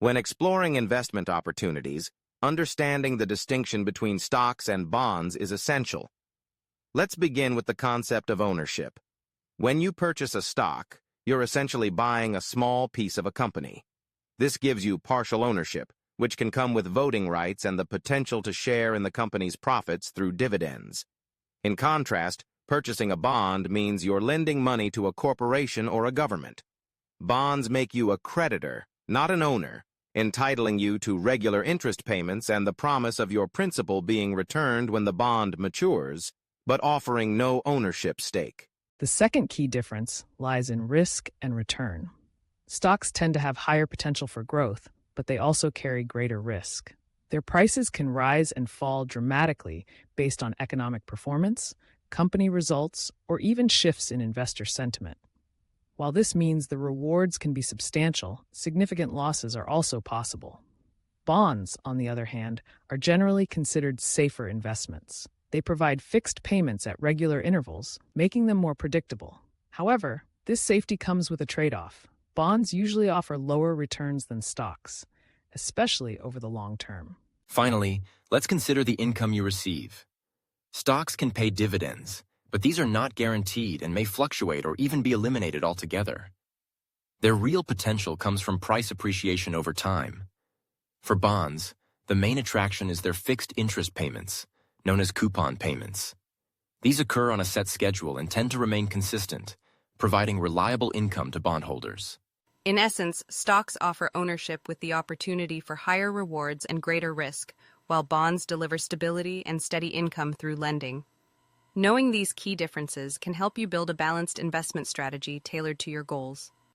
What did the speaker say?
When exploring investment opportunities, understanding the distinction between stocks and bonds is essential. Let's begin with the concept of ownership. When you purchase a stock, you're essentially buying a small piece of a company. This gives you partial ownership, which can come with voting rights and the potential to share in the company's profits through dividends. In contrast, purchasing a bond means you're lending money to a corporation or a government. Bonds make you a creditor, not an owner, entitling you to regular interest payments and the promise of your principal being returned when the bond matures, but offering no ownership stake. The second key difference lies in risk and return. Stocks tend to have higher potential for growth, but they also carry greater risk. Their prices can rise and fall dramatically based on economic performance, company results, or even shifts in investor sentiment. While this means the rewards can be substantial, significant losses are also possible. Bonds, on the other hand, are generally considered safer investments. They provide fixed payments at regular intervals, making them more predictable. However, this safety comes with a trade-off. Bonds usually offer lower returns than stocks, especially over the long term. Finally, let's consider the income you receive. Stocks can pay dividends, but these are not guaranteed and may fluctuate or even be eliminated altogether. Their real potential comes from price appreciation over time. For bonds, the main attraction is their fixed interest payments, known as coupon payments. These occur on a set schedule and tend to remain consistent, providing reliable income to bondholders. In essence, stocks offer ownership with the opportunity for higher rewards and greater risk, while bonds deliver stability and steady income through lending. Knowing these key differences can help you build a balanced investment strategy tailored to your goals.